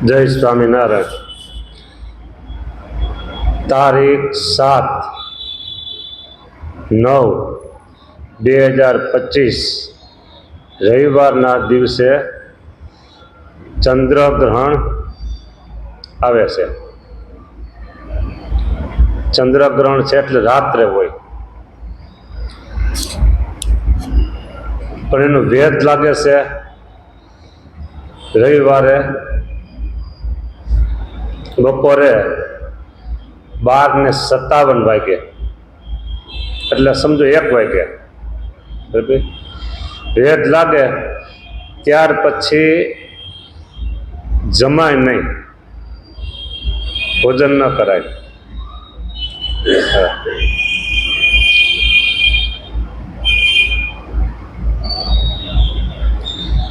જય સ્વામિનારાયણ। તારીખ 7/9/2025 રવિવારના દિવસે ચંદ્રગ્રહણ આવે છે। ચંદ્રગ્રહણ છે એટલે રાત્રે હોય, પણ એનું વેધ લાગે છે રવિવારે બપોરે 12:57 એટલે સમજો 1 વાગે બરાબર વેધ લાગે। ત્યાર પછી જમાય નહીં, ભોજન ન કરાય।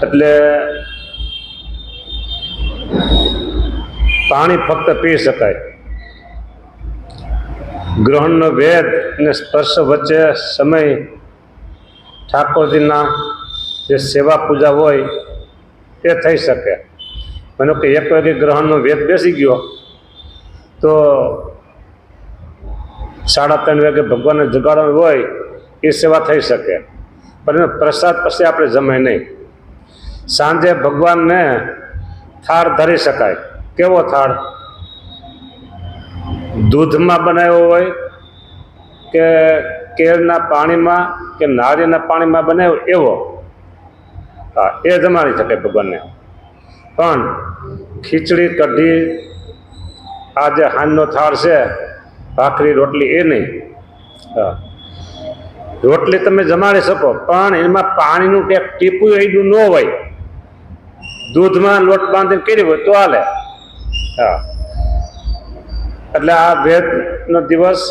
એટલે પાણી ફક્ત પી શકાય। ગ્રહણનો વેદ અને સ્પર્શ વચ્ચે સમય ઠાકોરજીના જે સેવા પૂજા હોય તે થઈ શકે। માનો કે 1 વાગે ગ્રહણનો વેદ બેસી ગયો તો 3:30 વાગે ભગવાનને જગાડવાનું હોય એ સેવા થઈ શકે, પણ એનો પ્રસાદ પછી આપણે જમાય નહીં। સાંજે ભગવાનને થાળ ધરી શકાય। કેવો થાળ? દૂધમાં બનાવ્યો હોય કે કેળના પાણીમાં કે નાળિયેરના પાણીમાં બનાવ્યો એવો, હા એ જમાડી શકે ભગવાનને। પણ ખીચડી કઢી આ જે હાંજનો થાળ છે, ભાખરી રોટલી એ નહીં। હા રોટલી તમે જમાડી શકો, પણ એમાં પાણીનું કે ટીપું એડું ન હોય। દૂધમાં લોટ બાંધીને કરી હોય તો હાલે। હા એટલે આ વેદનો દિવસ,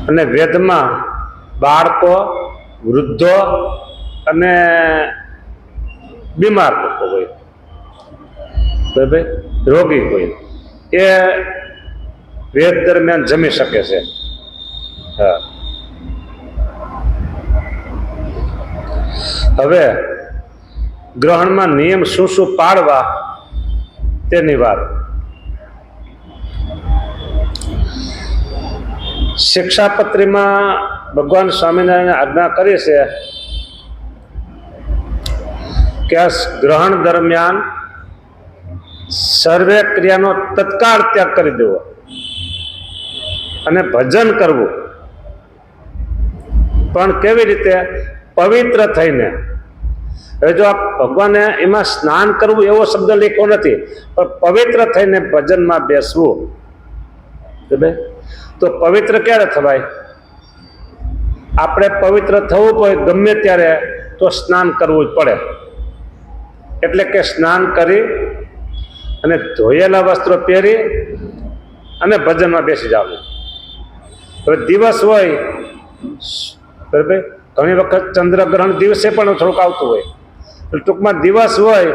અને વેદમાં બાળકો, વૃદ્ધો અને બીમાર લોકો હોય બરાબર, રોગી હોય એ વેદ દરમિયાન જમી શકે છે। હા હવે ગ્રહણમાં નિયમ શું શું પાળવા તેની વાત। શિક્ષાપત્રીમાં ભગવાન સ્વામિનારાયણે આજ્ઞા કરી છે કે આ ગ્રહણ દરમિયાન સર્વે ક્રિયાનો તત્કાળ ત્યાગ કરી દેવો અને ભજન કરવું, પણ કેવી રીતે? પવિત્ર થઈને। હવે જો આ ભગવાને એમાં સ્નાન કરવું એવો શબ્દ લખ્યો નથી, પણ પવિત્ર થઈને ભજનમાં બેસવું। તો પવિત્ર ક્યારે થવાય? આપણે પવિત્ર થવું હોય ગમે ત્યારે તો સ્નાન કરવું જ પડે। એટલે કે સ્નાન કરી અને ધોયેલા વસ્ત્રો પહેરી અને ભજનમાં બેસી જવું। હવે દિવસ હોય બરાબર, ઘણી વખત ચંદ્રગ્રહણ દિવસે પણ થોડુંક આવતું હોય, ટૂંકમાં દિવસ હોય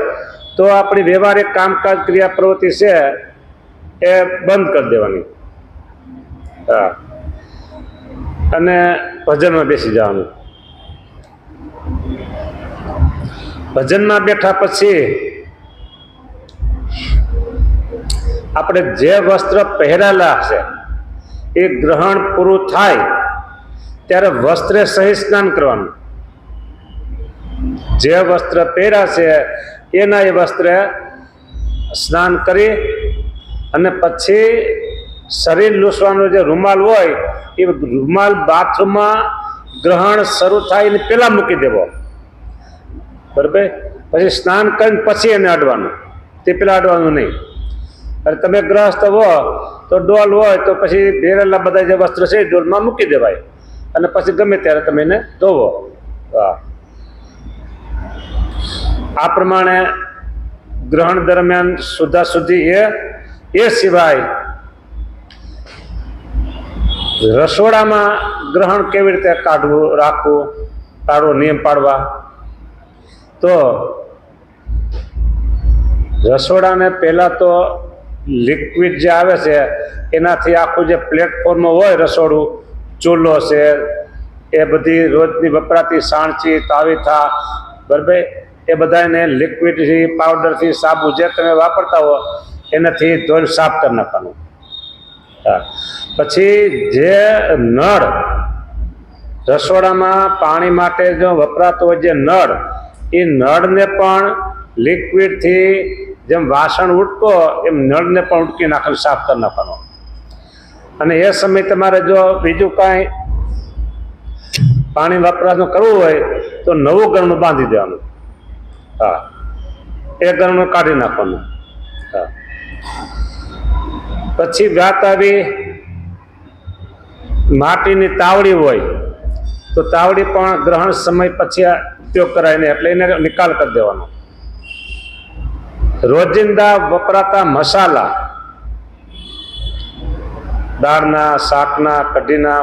તો આપણી વ્યવહારિક કામકાજ ક્રિયા પ્રવૃત્તિ છે એ બંધ કરી દેવાની। હા અને ભજનમાં બેસી જવાનું। ભજનમાં બેઠા પછી આપણે જે વસ્ત્ર પહેરેલા છે એ ગ્રહણ પૂરું થાય ત્યારે વસ્ત્રે સહિત સ્નાન કરવાનું। જે વસ્ત્ર પહેર્યા છે એના એ વસ્ત્રે સ્નાન કરી અને પછી શરીર લૂસવાનો જે રૂમાલ હોય એ રૂમાલ બાથરૂમમાં ગ્રહણ શરૂ થાય એને પહેલાં મૂકી દેવો બરાબર। પછી સ્નાન કરીને પછી એને અડવાનું, તે પહેલાં અડવાનું નહીં। અને તમે ગ્રહસ્થ હો તો ડોલ હોય તો પછી પહેરેલા બધા જે વસ્ત્ર છે એ ડોલમાં મૂકી દેવાય અને પછી ગમે ત્યારે તમે એને ધોવો। હા આ પ્રમાણે ગ્રહણ દરમિયાન શુદ્ધાશુદ્ધિ એ સિવાય રસોડામાં ગ્રહણ કેવી રીતે કાઢવું, રાખવું, તારો નિયમ પાડવા? તો રસોડાને પહેલાં તો લિક્વિડ જે આવે છે એનાથી આખું જે પ્લેટફોર્મ હોય, રસોડું, ચૂલો છે, એ બધી રોજની વપરાતી સાણચી, તાવીથા બરાબર એ બધાને લિક્વિડથી, પાવડરથી, સાબુ જે તમે વાપરતા હો એનાથી ધોઈને સાફ કરી નાખવાનું. હા, પછી જે નળ રસોડામાં પાણી માટે જો વપરાતો હોય જે નળ, એ નળને પણ લિક્વિડથી જેમ વાસણ ઉટકો એમ નળને પણ ઉટકી નાખીને સાફ કરી નાખવાનો. અને એ સમયે તમારે જો બીજું કાંઈ પાણી વપરાશનું કરવું હોય તો નવું ગરણું બાંધી દેવાનું. હા, એ ગરણું કાઢી નાખવાનું. હા, પછી વાત આવી માટીની તાવડી હોય તો તાવડી પણ ગ્રહણ સમય પછી ઉપયોગ કરાય ને, એટલે એને નિકાલ કરી દેવાનો. રોજિંદા વપરાતા મસાલા, દાળના, શાકના, કઢીના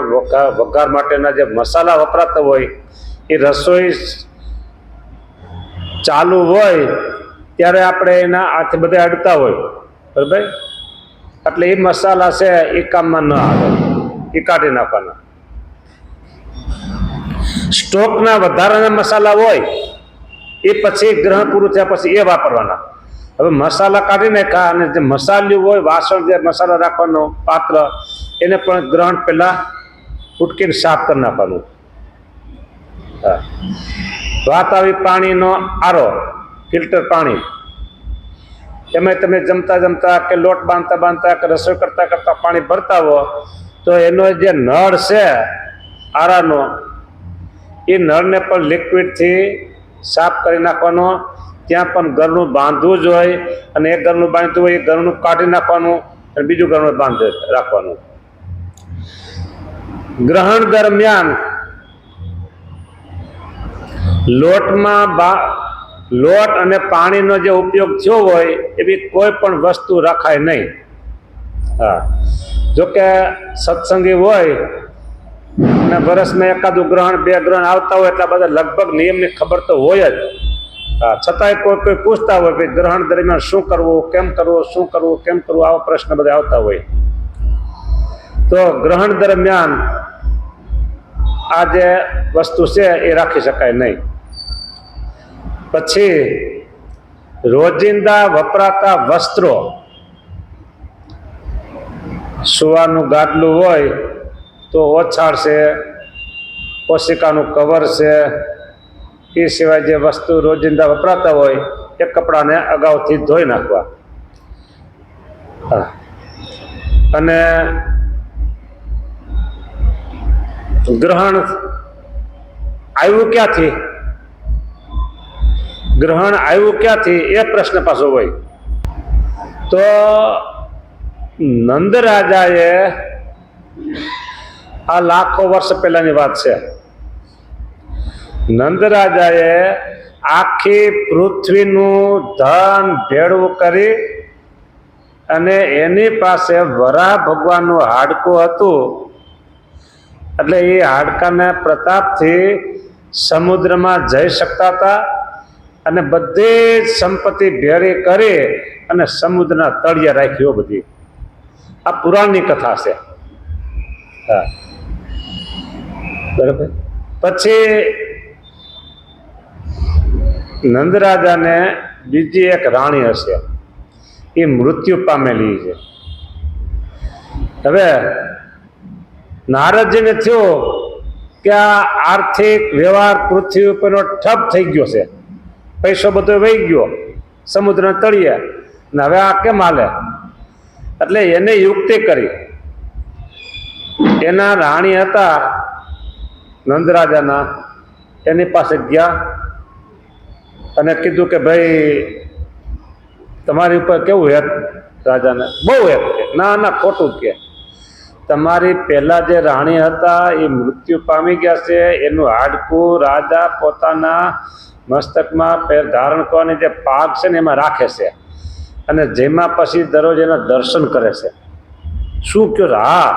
વઘાર માટેના જે મસાલા વપરાતા હોય એ રસોઈ ચાલુ હોય ત્યારે આપણે એના હાથે બધા અડતા હોય, બરાબર, એટલે એ મસાલા છે એ કામમાં ન આવે, એ કાઢી નાખવાના. સ્ટોકના વધારાના મસાલા હોય એ પછી ગ્રહણ પૂરું થયા પછી એ વાપરવાના. હવે મસાલા કાઢી નાખ્યા અને જે મસાલ્યું હોય વાસણ, જે મસાલા રાખવાનો પાત્ર, એને પણ ગ્રહણ પહેલા ઉટકીને સાફ કરી નાખવાનું. હા, વાત આવી પાણીનો આરો, ફિલ્ટર પાણી. એમાં તમે જમતા જમતા કે લોટ બાંધતા બાંધતા કે રસોઈ કરતા કરતા પાણી ભરતા હો તો એનો જે નળ છે આરાનો, એ નળને પણ લિક્વિડથી સાફ કરી નાખવાનો. ત્યાં પણ ગરણું બાંધવું જ હોય અને એક ગરણું બાંધતું હોય એ ગરણું કાઢી નાખવાનું અને બીજું ગરણું બાંધી રાખવાનું. ગ્રહણ દરમિયાન લોટ અને પાણીનો જે ઉપયોગ થયો હોય એવી કોઈ પણ વસ્તુ રખાય નહીં. હા, જોકે સત્સંગી હોય અને વર્ષમાં એકાદું ગ્રહણ, 2 ગ્રહણ આવતા હોય એટલા બધા લગભગ નિયમની ખબર તો હોય જ. હા, છતાંય કોઈ પૂછતા હોય કે ગ્રહણ દરમિયાન શું કરવું, કેમ કરવું, શું કરવું, કેમ કરવું, આવા પ્રશ્ન બધા આવતા હોય. તો ગ્રહણ દરમિયાન આ જે વસ્તુ છે એ રાખી શકાય નહીં. પછી રોજિંદા વપરાતા વસ્ત્રો, સુવાનું ગાદલું હોય તો ઓછાળ છે, કોશિકાનું કવર છે, એ સિવાય જે વસ્તુ રોજિંદા વપરાતા હોય એ કપડાને અગાઉથી ધોઈ નાખવા. હા, અને ગ્રહણ આવ્યું ક્યાંથી, ગ્રહણ આવ્યું ક્યાંથી એ પ્રશ્ન પાછો હોય. તો નંદ રાજાએ, આ લાખો વર્ષ પહેલાની વાત છે, નંદ રાજાએ આખી પૃથ્વીનું ધન ભેળવું કરી અને એની પાસે વરાહ ભગવાનનું હાડકું હતું. એટલે એ હાડકાના પ્રતાપથી સમુદ્રમાં જઈ શકતા હતા અને બધી જ સંપત્તિ ભેળી કરી અને સમુદ્રના તળિયે રાખ્યો. બધી આ પુરાણની કથા છે. હા, બરાબર. પછી નંદરાજાને બીજી એક રાણી હશે, એ મૃત્યુ પામેલી છે. હવે નારદજીને થયું કે આ આર્થિક વ્યવહાર પૃથ્વી ઉપરનો ઠપ થઈ ગયો છે, પૈસો બધો વહી ગયો સમુદ્રના તળિયે, ને હવે આ કેમ હાલે? એટલે એને યુક્તિ કરી. એના રાણી હતા નંદરાજાના, એની પાસે ગયા અને કીધું કે ભાઈ તમારી ઉપર કેવું હેત? રાજાને બહુ હેત. ના ના, ખોટું કે તમારી પહેલા જે રાણી હતા એ મૃત્યુ પામી ગયા છે, એનું હાડકું રાજા પોતાના મસ્તકમાં ધારણ કરવાની જે પાગ છે ને એમાં રાખે છે અને જેમાં પછી દરરોજ એના દર્શન કરે છે. શું કહ્યું? હા,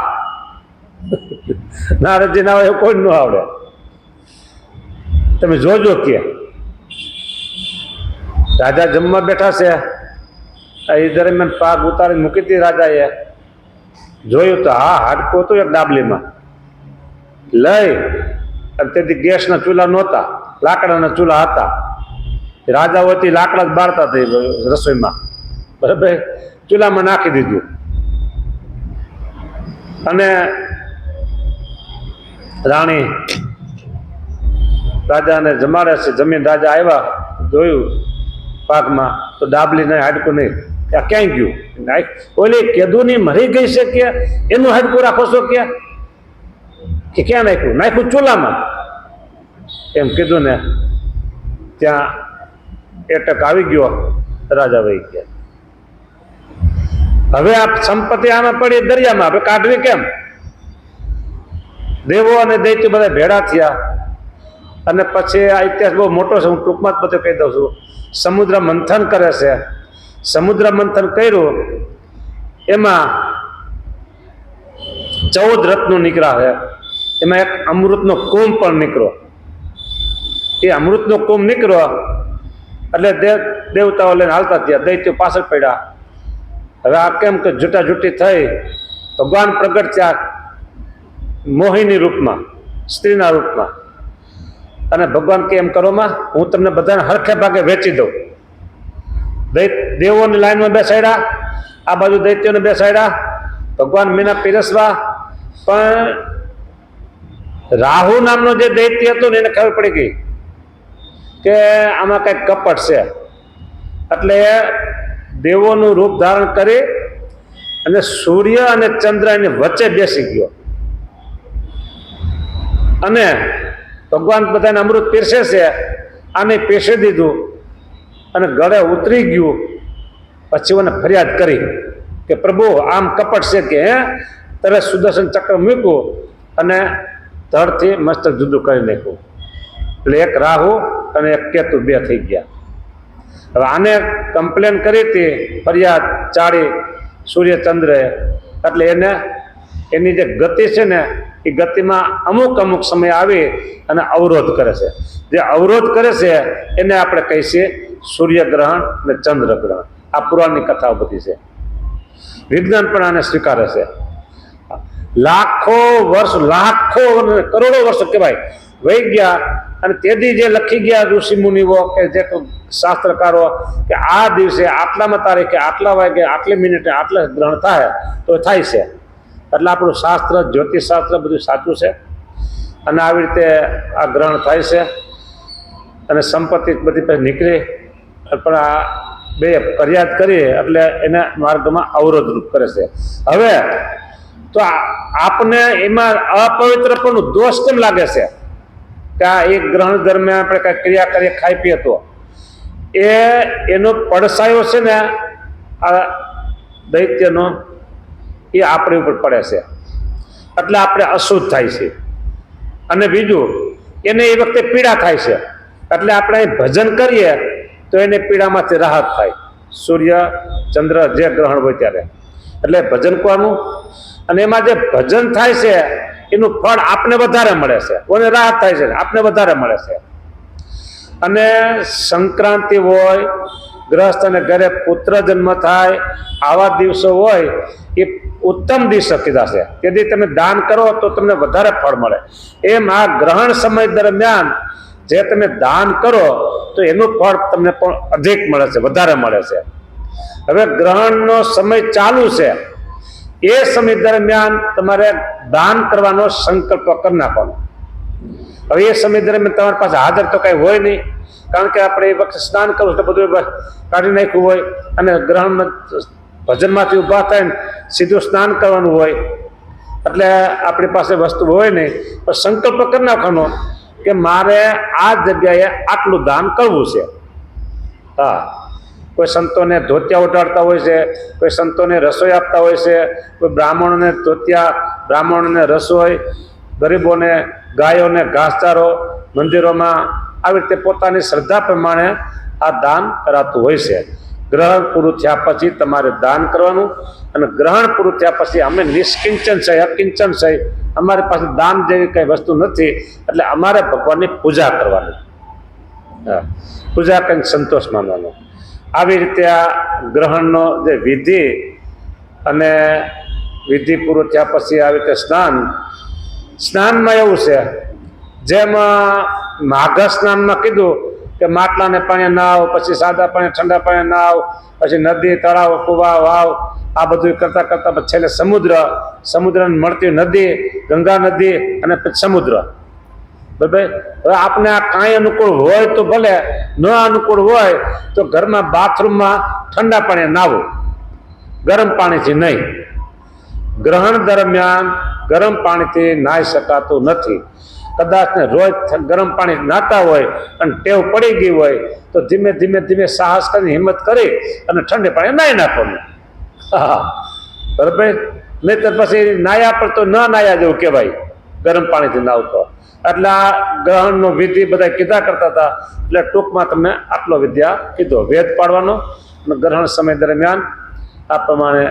નારદજી ના હોય કોઈ ન આવડે, તમે જોજો કે રાજા જમવા બેઠા છે, એ દરમિયાન પાગ ઉતારીને મૂકી હતી રાજાએ. જોયું તો હા, હાડકું હતું એક ડાબલીમાં લઈ, અને તેથી ગેસના ચૂલા નહોતા, લાકડાના ચૂલા હતા. રાજાઓથી લાકડા જ બાળતા હતા રસોઈમાં, બરાબર, ચૂલામાં નાખી દીધું. અને રાણી રાજાને જમાડે છે. જમીન રાજા આવ્યા, જોયું પાકમાં તો ડાબલી નહીં, હાડકું નહીં. આ ક્યાંય ગયું? ઓલી કેદુની મરી ગઈ છે કે એનું હાડકું રાખો છો કે ક્યાં નાખ્યું? નાખ્યું ચૂલામાં, એમ કીધું ને ત્યાં એટક આવી ગયો. રાજા વહી ગયા. હવે આ સંપત્તિ આમાં પડી દરિયામાં, હવે કાઢવી કેમ? દેવો અને દૈત્ય બધા ભેળા થયા. અને પછી આ ઇતિહાસ બહુ મોટો છે, હું ટૂંકમાં જ બધું કહી દઉં છું. સમુદ્ર મંથન કરે છે. સમુદ્ર મંથન કર્યું, એમાં 14 રત્નો નીકળ્યા છે. એમાં એક અમૃતનો કુંભ પણ નીકળ્યો. એ અમૃતનો કુંભ નીકળ્યો એટલે દેવતાઓ લઈને હાલતા થયા, દૈત્યો પાછળ પડ્યા. હવે આ કેમ કે જૂટાજૂટી થઈ, ભગવાન પ્રગટ થયા મોહિની રૂપમાં, સ્ત્રીના રૂપમાં. અને ભગવાન કે એમ કરોમાં, હું તમને બધાને હરખે ભાગે વેચી દઉં. દેવોની લાઈનમાં બેસાડ્યા, આ બાજુ દૈત્યોને બેસાડ્યા. ભગવાન મીના પીરસવા, પણ રાહુ નામનો જે દૈત્ય હતો ને એને ખબર પડી ગઈ કે આમાં કંઈક કપટ છે. એટલે દેવોનું રૂપ ધારણ કરી અને સૂર્ય અને ચંદ્ર એની વચ્ચે બેસી ગયો. અને ભગવાન બધાને અમૃત પીરસે છે, આને પીરસી દીધું અને ગળે ઉતરી ગયું. પછી મને ફરિયાદ કરી કે પ્રભુ આમ કપટ છે કે તરત સુદર્શન ચક્ર મૂક્યું અને ધડથી મસ્તક જુદું કરી નાખ્યું. એટલે એક રાહુ અને એક કેતુ બે થઈ ગયા. હવે આને કમ્પ્લેન કરી હતી, ફરિયાદ ચાળી સૂર્યચંદ્રે. એટલે એને એની જે ગતિ છે ને એ ગતિમાં અમુક સમય આવી અને અવરોધ કરે છે. જે અવરોધ કરે છે એને આપણે કહીએ સૂર્યગ્રહણ અને ચંદ્રગ્રહણ. આ પુરાણની કથાઓ બધી છે. વિજ્ઞાન પણ આને સ્વીકારે છે. લાખો વર્ષ, કરોડો વર્ષો કહેવાય વહી ગયા. અને તેથી જે લખી ગયા ઋષિ મુનિઓ કે જે શાસ્ત્રકારો કે આ દિવસે આટલામાં તારીખે આટલા વાગે આટલી મિનિટે આટલા ગ્રહણ થાય તો થાય છે. એટલે આપણું શાસ્ત્ર, જ્યોતિષશાસ્ત્ર બધું સાચું છે. અને આવી રીતે આ ગ્રહણ થાય છે. અને સંપત્તિ બધી પછી નીકળી, પણ આ બે ફરિયાદ કરી એટલે એના માર્ગમાં અવરોધરૂપ કરે છે. હવે તો આપને એમાં અપવિત્રપણું દોષ કેમ લાગે છે કે આ એક ગ્રહણ દરમિયાન આપણે કઈ ક્રિયા કરીએ, ખાઈ પીએ તો એનો પડસાયો છે ને આ દૈત્યનો, એ આપણી ઉપર પડે છે. એટલે આપણે અશુદ્ધ થાય છે. અને બીજું એને એ વખતે પીડા થાય છે. એટલે આપણે ભજન કરીએ તો એને પીડામાંથી રાહત થાય. સૂર્ય ચંદ્ર જે ગ્રહણ હોય ત્યારે એટલે ભજન કરવાનું. અને એમાં જે ભજન થાય છે એનું ફળ આપને વધારે મળે છે. કોને રાહત થાય છે? આપને વધારે મળે છે. અને સંક્રાંતિ હોય, ગ્રસ્ત અને ઘરે પુત્ર જન્મ થાય, આવા દિવસો હોય એ ઉત્તમ દિવસો કીધા છે. તેથી તમે દાન કરો તો તમને વધારે ફળ મળે. એમ આ ગ્રહણ સમય દરમિયાન જે તમે દાન કરો તો એનું ફળ તમને પણ અધિક મળે છે, વધારે મળે છે. હવે ગ્રહણનો સમય ચાલુ છે, એ સમય દરમિયાન તમારે દાન કરવાનો સંકલ્પ કરી નાખવાનો. હવે એ સમય દરમિયાન તમારી પાસે હાજર તો કઈ હોય નહીં, કારણ કે આપણે એ વખતે સ્નાન કરવું તો બધું કાઢી નાખ્યું હોય. અને ગ્રહણ ભજનમાંથી ઊભા થઈને સીધું સ્નાન કરવાનું હોય. એટલે આપણી પાસે વસ્તુ હોય નહીં, પણ સંકલ્પ કરી નાખવાનો કે મારે આ જગ્યાએ આટલું દાન કરવું છે. હા, કોઈ સંતોને ધોતિયા ઉડાડતા હોય છે, કોઈ સંતોને રસોઈ આપતા હોય છે, કોઈ બ્રાહ્મણોને ધોતિયા, બ્રાહ્મણોને રસોઈ, ગરીબોને ગાયોને ઘાસચારો મંદિરોમાં, આવી રીતે પોતાની શ્રદ્ધા પ્રમાણે આ દાન કરાતું હોય છે. ગ્રહણ પૂરું થયા પછી તમારે દાન કરવાનું. અને ગ્રહણ પૂરું થયા પછી અમે નિષ્કિંચન છે, અકિંચન છે, અમારી પાસે દાન જેવી કઈ વસ્તુ નથી. એટલે અમારે ભગવાનની પૂજા કરવાની, પૂજા કરીને સંતોષ માનવાનો. આવી રીતે આ ગ્રહણનો જે વિધિ, અને વિધિ પૂરું થયા પછી આવી રીતે સ્નાનમાં એવું છે, જેમ માઘ સ્નાનમાં કીધું કે માટલાને પાણી ના આવ, પછી સાદા પાણી ઠંડા પાણી ના આવ, પછી નદી તળાવ કુવા વાવ આ બધું કરતાં કરતાં પછી છેલ્લે સમુદ્રને મળતી નદી ગંગા નદી અને પછી સમુદ્ર. બરાબર. હવે આપણે આ કાંઈ અનુકૂળ હોય તો ભલે, ન અનુકૂળ હોય તો ઘરમાં બાથરૂમમાં ઠંડા પાણી નાવું, ગરમ પાણીથી નહીં. ગ્રહણ દરમિયાન ગરમ પાણીથી નાહી શકાતું નથી. કદાચ ને રોજ ગરમ પાણી નાતા હોય અને ટેવ પડી ગઈ હોય તો ધીમે ધીમે ધીમે સાહસ કરી હિંમત કરી અને ઠંડે પાણી નાહી નાખવાનું. બરાબર. નહીં તો પછી નાયા પર તો ન નાયા જેવું કહેવાય, ગરમ પાણીથી નાવતો. એટલે આ ગ્રહણનો વિધિ બધા કીધા કરતા હતા. એટલે ટૂંકમાં તમને આટલો વિદ્યા કીધો, વેદ પાડવાનો અને ગ્રહણ સમય દરમિયાન આ પ્રમાણે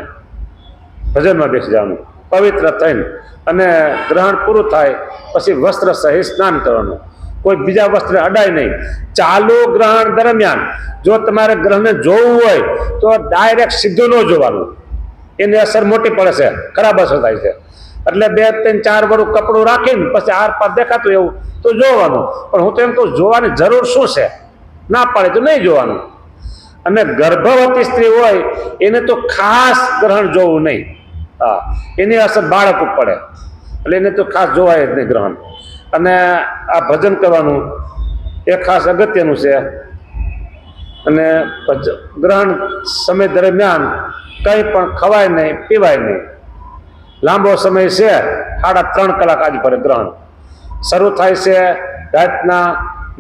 ભજનમાં બેસી જવાનું પવિત્ર થઈને, અને ગ્રહણ પૂરું થાય પછી વસ્ત્ર સહિત સ્નાન કરવાનું. કોઈ બીજા વસ્ત્ર અડાય નહીં. ચાલુ ગ્રહણ દરમિયાન જો તમારે ગ્રહને જોવું હોય તો ડાયરેક્ટ સીધું ન જોવાનું, એની અસર મોટી પડે છે, ખરાબ અસર થાય છે. એટલે 2, 3, 4 વરું કપડું રાખીને પછી આર પાર દેખાતું એવું તો જોવાનું. પણ હું તો એમ કહું જોવાની જરૂર શું છે, ના પાડે તો નહીં જોવાનું. અને ગર્ભવતી સ્ત્રી હોય એને તો ખાસ ગ્રહણ જોવું નહીં. હા, એની અસર બાળક ઉપર પડે એટલે એને તો ખાસ જોવાય જ નહીં ગ્રહણ. અને આ ભજન કરવાનું એ ખાસ અગત્યનું છે. અને ગ્રહણ સમય દરમિયાન કંઈ પણ ખવાય નહીં, પીવાય નહીં. લાંબો સમય છે, 3.5 કલાક આજ પડે. ગ્રહણ શરૂ થાય છે રાતના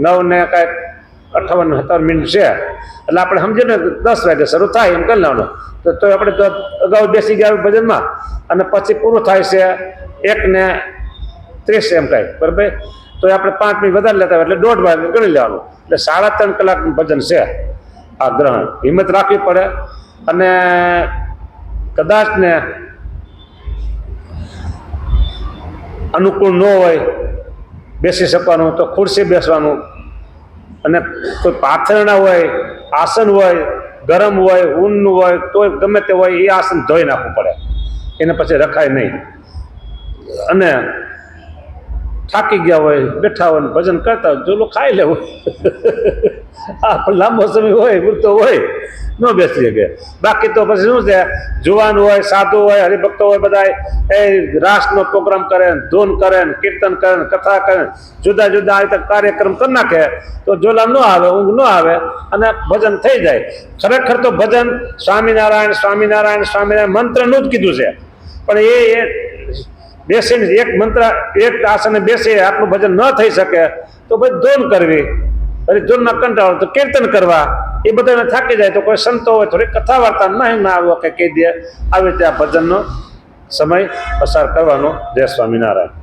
9:58 છે. એટલે આપણે સમજીએ ને 10 વાગે શરૂ થાય એમ કરી લેવાનું. તો આપણે તો અગાઉ બેસી ગયા ભજનમાં, અને પછી પૂરું થાય છે 1:30 એમ કાંઈ. બરાબર. તો આપણે 5 મિનિટ વધારે લેતા હોય એટલે 1.5 વાગે ગણી લેવાનું. એટલે 3.5 કલાકનું ભજન છે આ ગ્રહણ. હિંમત રાખવી પડે. અને કદાચ ને અનુકૂળ ન હોય બેસી શકવાનું તો ખુરશી બેસવાનું. અને કોઈ પાથરણા હોય, આસન હોય, ગરમ હોય, ઊનનું હોય, તો ગમે તે હોય એ આસન ધોઈ નાખવું પડે, એને પછી રખાય નહીં. અને થાકી ગયા હોય, બેઠા હોય, ભજન કરતા હોય, જોલો ખાઈ લેવું. આ લાંબો સમય હોય, વૃત્તો હોય, ન બેસી શકે. બાકી તો પછી શું છે, જુવાન હોય, સાધુ હોય, હરિભક્તો હોય, બધા એ રાસનો પ્રોગ્રામ કરે, ધૂન કરે, કીર્તન કરે, કથા કરે, જુદા જુદા આ રીતે કાર્યક્રમ કરી નાખે તો જોલા ન આવે, ઊંઘ ન આવે અને ભજન થઈ જાય. ખરેખર તો ભજન સ્વામિનારાયણ સ્વામિનારાયણ સ્વામિનારાયણ મંત્રનું જ કીધું છે. પણ એ બેસીને એક મંત્ર એક આસને બેસી આટલું ભજન ન થઈ શકે તો પછી ધૂન કરવી, પછી ધૂનમાં કંટાળો તો કીર્તન કરવા. એ બધાને થાકી જાય તો કોઈ સંતો હોય થોડી કથા વાર્તા ના આવ્યો કે કહી દે. આવી રીતે આ ભજનનો સમય પસાર કરવાનો. જય સ્વામિનારાયણ.